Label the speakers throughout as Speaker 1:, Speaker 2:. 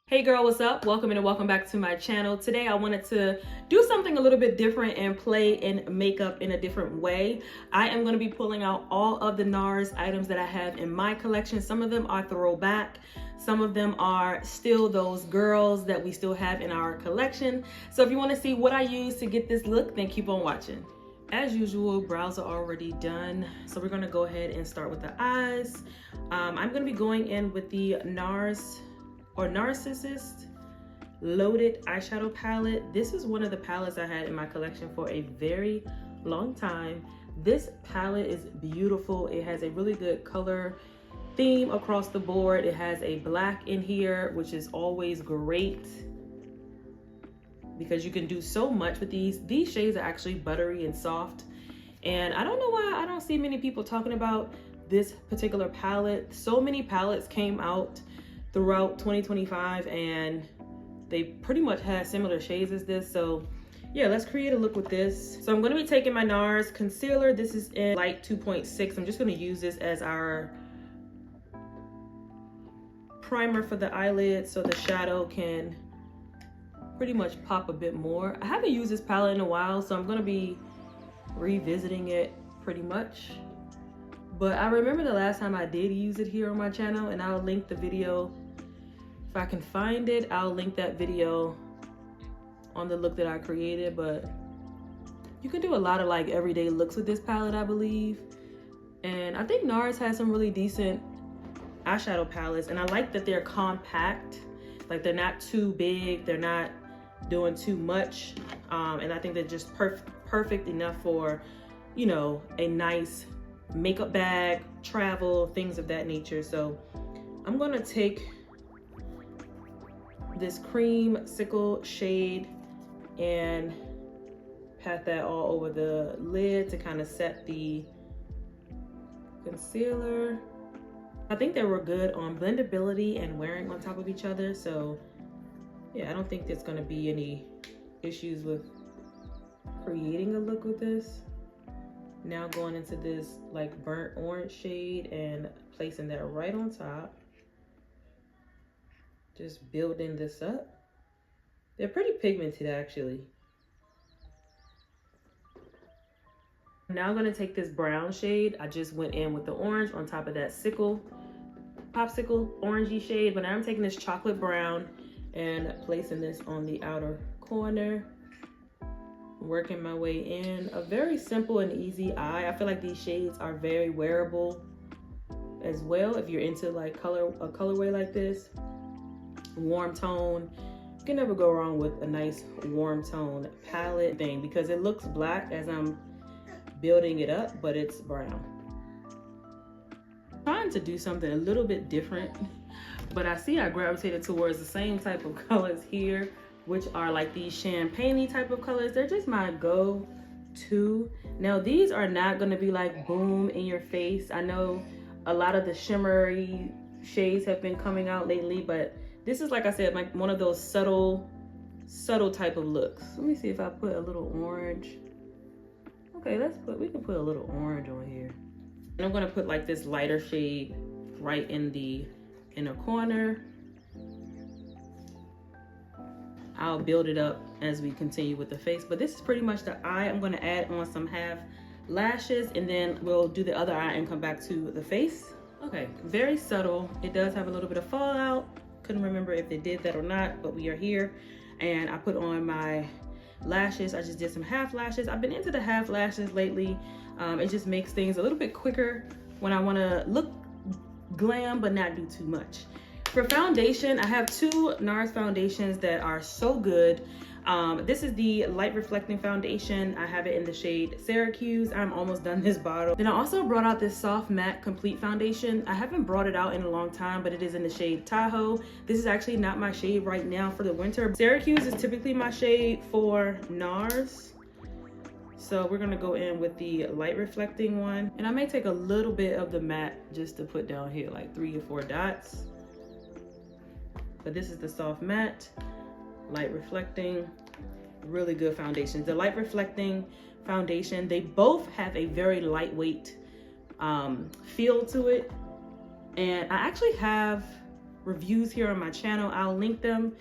Speaker 1: Hey girl, what's up? Welcome and welcome back to my channel. Today I wanted to do something a little bit different and play in makeup in a different way. I am going to be pulling out all of the NARS items that I have in my collection. Some of them are throwback. Some of them are still those girls that we still have in our collection. So if you want to see what I use to get this look, then keep on watching. As usual, brows are already done. So we're going to go ahead and start with the eyes. I'm going to be going in with the NARS or Narcissist Loaded Eyeshadow Palette. This is one of the palettes I had in my collection for a very long time. This palette is beautiful. It has a really good color theme across the board. It has a black in here, which is always great because you can do so much with these. These shades are actually buttery and soft. And I don't know why I don't see many people talking about this particular palette. So many palettes came out throughout 2025 and they pretty much had similar shades as this. So yeah, let's create a look with this. So I'm going to be taking my NARS concealer. This is in light 2.6. I'm just going to use this as our primer for the eyelid so the shadow can pretty much pop a bit more. I haven't used this palette in a while, so I'm going to be revisiting it pretty much. But I remember the last time I did use it here on my channel, and I'll link the video. If I can find it, I'll link that video on the look that I created. But you can do a lot of like everyday looks with this palette, I believe. And I think NARS has some really decent eyeshadow palettes, and I like that they're compact. Like they're not too big, they're not doing too much. And I think they're just perfect enough for, you know, a nice makeup bag, travel, things of that nature. So I'm gonna take this cream sickle shade and pat that all over the lid to kind of set the concealer. I think they were good on blendability and wearing on top of each other. So yeah, I don't think there's gonna be any issues with creating a look with this. Now going into this like burnt orange shade and placing that right on top. Just building this up. They're pretty pigmented actually. Now I'm gonna take this brown shade. I just went in with the orange on top of that popsicle orangey shade, but now I'm taking this chocolate brown and placing this on the outer corner. Working my way in. A very simple and easy eye. I feel like these shades are very wearable as well if you're into like a colorway like this. Warm tone. You can never go wrong with a nice warm tone palette thing because it looks black as I'm building it up, but it's brown. I'm trying to do something a little bit different, but I see I gravitated towards the same type of colors here, which are like these champagne-y type of colors. They're just my go-to. Now these are not gonna be like boom in your face. I know a lot of the shimmery shades have been coming out lately, but this is, like I said, like one of those subtle type of looks. Let me see if I put a little orange. Okay, we can put a little orange on here. And I'm gonna put like this lighter shade right in the inner corner. I'll build it up as we continue with the face, but this is pretty much the eye. I'm gonna add on some half lashes and then we'll do the other eye and come back to the face. Okay, very subtle. It does have a little bit of fallout. Couldn't remember if it did that or not, but we are here. And I put on my lashes. I just did some half lashes. I've been into the half lashes lately. It just makes things a little bit quicker when I wanna look glam but not do too much. For foundation, I have two NARS foundations that are so good. This is the light reflecting foundation. I have it in the shade Syracuse. I'm almost done this bottle. Then I also brought out this soft matte complete foundation. I haven't brought it out in a long time, but it is in the shade Tahoe. This is actually not my shade right now for the winter. Syracuse is typically my shade for NARS. So we're gonna go in with the light reflecting one. And I may take a little bit of the matte just to put down here, like 3 or 4 dots. But this is the soft matte, light reflecting, really good foundations. The light reflecting foundation, they both have a very lightweight feel to it. And I actually have reviews here on my channel. I'll link them.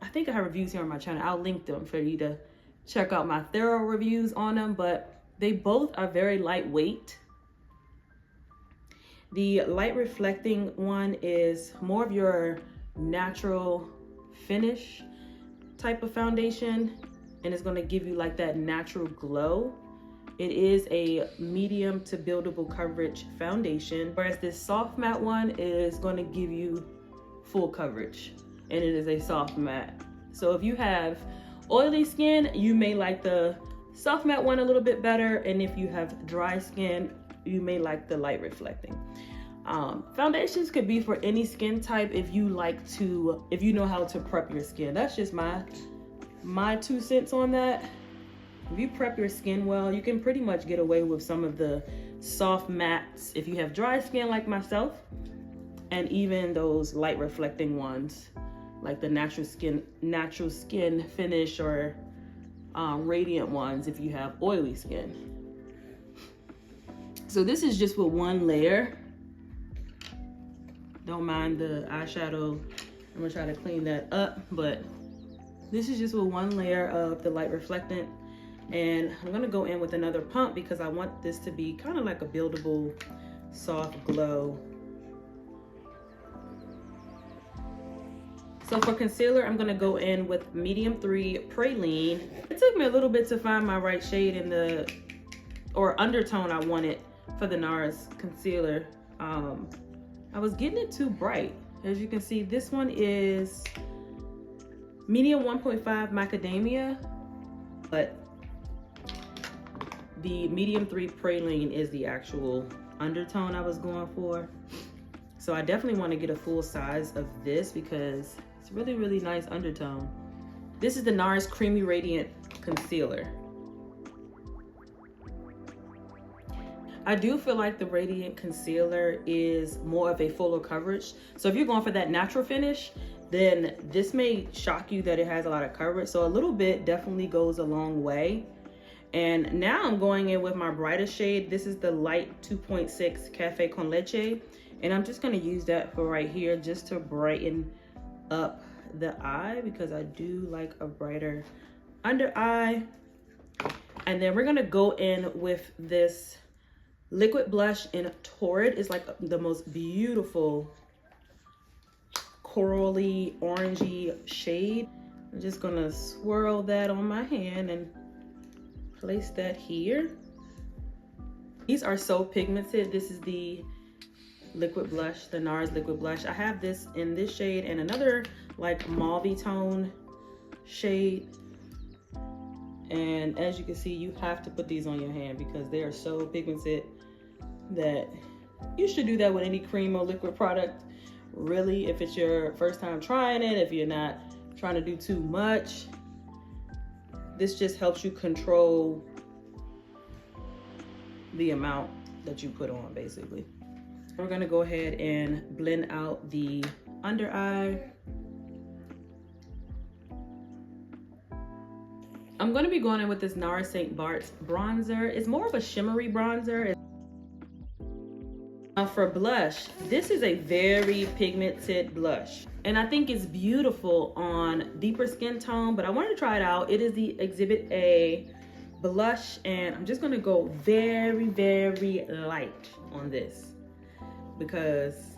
Speaker 1: I think I have reviews here on my channel. I'll link them for you to check out my thorough reviews on them, but they both are very lightweight. The light reflecting one is more of your natural finish type of foundation, and it's going to give you like that natural glow. It is a medium to buildable coverage foundation, whereas this soft matte one is going to give you full coverage, and it is a soft matte. So if you have oily skin, you may like the soft matte one a little bit better, and if you have dry skin, you may like the light reflecting. Foundations could be for any skin type if you know how to prep your skin. That's just my 2 cents on that. If you prep your skin well, you can pretty much get away with some of the soft mattes if you have dry skin like myself, and even those light reflecting ones like the natural skin finish, or radiant ones if you have oily skin. So this is just with one layer. Don't mind the eyeshadow. I'm gonna try to clean that up, but this is just with one layer of the light reflectant. And I'm gonna go in with another pump because I want this to be kind of like a buildable, soft glow. So for concealer, I'm gonna go in with medium 3 Praline. It took me a little bit to find my right shade in the, or undertone I wanted for the NARS concealer. I was getting it too bright. As you can see, this one is medium 1.5 macadamia, but the medium 3 Praline is the actual undertone I was going for. So I definitely want to get a full size of this because it's really, really nice undertone. This is the NARS Creamy Radiant Concealer. I do feel like the Radiant Concealer is more of a fuller coverage. So if you're going for that natural finish, then this may shock you that it has a lot of coverage. So a little bit definitely goes a long way. And now I'm going in with my brightest shade. This is the light 2.6 Cafe Con Leche. And I'm just gonna use that for right here just to brighten up the eye because I do like a brighter under eye. And then we're gonna go in with this liquid blush in Torrid. It's like the most beautiful corally orangey shade. I'm just gonna swirl that on my hand and place that here. These are so pigmented. This is the liquid blush, the NARS liquid blush. I have this in this shade and another like mauve tone shade. And as you can see, you have to put these on your hand because they are so pigmented that you should do that with any cream or liquid product. Really, if it's your first time trying it, if you're not trying to do too much, this just helps you control the amount that you put on, basically. We're gonna go ahead and blend out the under eye. I'm gonna be going in with this NARS St. Bart's bronzer. It's more of a shimmery bronzer. Now for blush, this is a very pigmented blush. And I think it's beautiful on deeper skin tone, but I wanted to try it out. It is the Exhibit A blush, and I'm just gonna go very, very light on this because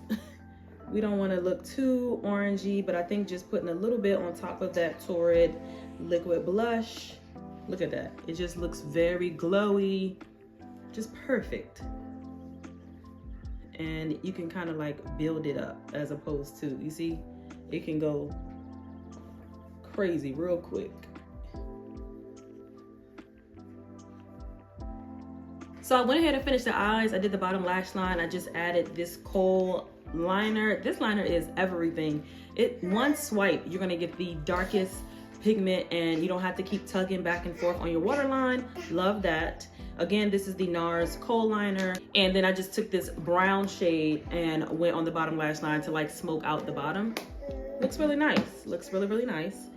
Speaker 1: we don't wanna look too orangey, but I think just putting a little bit on top of that Torrid liquid blush, look at that. It just looks very glowy, just perfect. And you can kind of like build it up as opposed to, you see, it can go crazy real quick. So I went ahead and finished the eyes. I did the bottom lash line. I just added this kohl liner. This liner is everything. One swipe, you're gonna get the darkest pigment and you don't have to keep tugging back and forth on your waterline. Love that. Again, this is the NARS kohl liner. And then I just took this brown shade and went on the bottom lash line to like smoke out the bottom. Looks really nice. Looks really, really nice.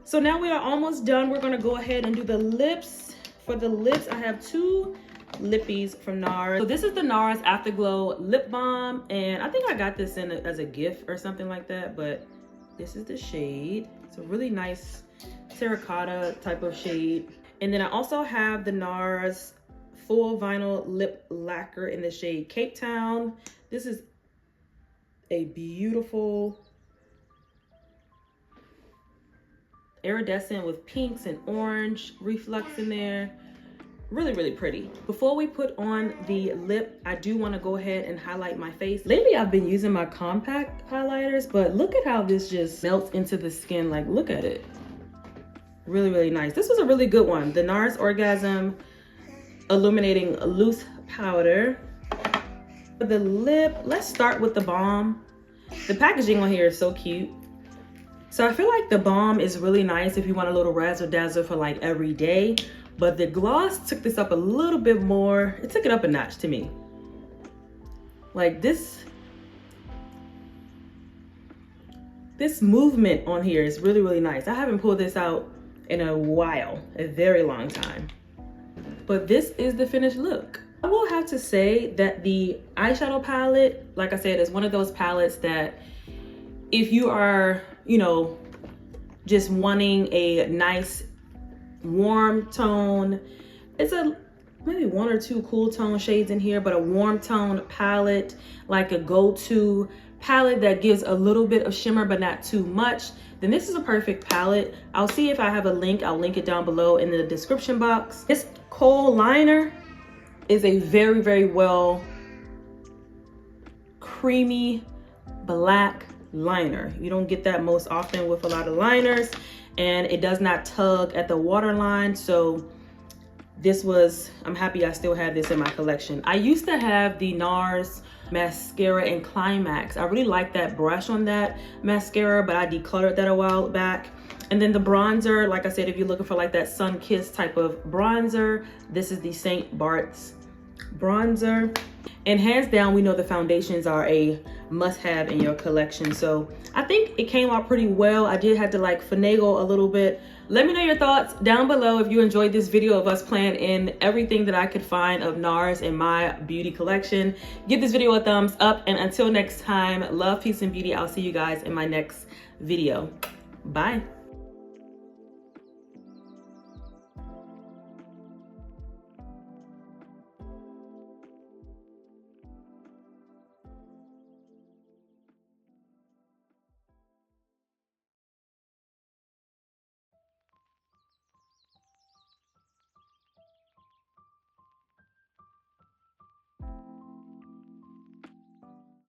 Speaker 1: So now we are almost done. We're gonna go ahead and do the lips. For the lips, I have two lippies from NARS. So this is the NARS Afterglow Lip Balm, and I think I got this in as a gift or something like that, but this is the shade. It's a really nice terracotta type of shade. And then I also have the NARS Full Vinyl Lip Lacquer in the shade Cape Town. This is a beautiful iridescent with pinks and orange reflux in there. Really, really pretty. Before we put on the lip, I do want to go ahead and highlight my face. Lately, I've been using my compact highlighters, but look at how this just melts into the skin. Like, look at it. Really, really nice. This was a really good one. The NARS Orgasm Illuminating Loose Powder. For the lip, let's start with the balm. The packaging on here is so cute. So I feel like the balm is really nice if you want a little razzle dazzle for like every day. But the gloss took this up a little bit more. It took it up a notch to me. Like this movement on here is really, really nice. I haven't pulled this out in a while, a very long time. But this is the finished look. I will have to say that the eyeshadow palette, like I said, is one of those palettes that if you are, you know, just wanting a nice warm tone, it's maybe one or two cool tone shades in here, but a warm tone palette, like a go-to palette that gives a little bit of shimmer but not too much, then this is a perfect palette. I'll see if I have a link. I'll link it down below in the description box. This kohl liner is a very, very well creamy black liner. You don't get that most often with a lot of liners, and it does not tug at the waterline. So this was, I'm happy I still have this in my collection. I used to have the NARS mascara in Climax. I really like that brush on that mascara, but I decluttered that a while back. And then the bronzer, like I said, if you're looking for like that sun-kissed type of bronzer, this is the St. Bart's bronzer. And hands down, we know the foundations are a must-have in your collection. So I think it came out pretty well. I did have to like finagle a little bit. Let me know your thoughts down below if you enjoyed this video of us playing in everything that I could find of NARS in my beauty collection. Give this video a thumbs up, and until next time, love, peace, and beauty. I'll see you guys in my next video. Bye.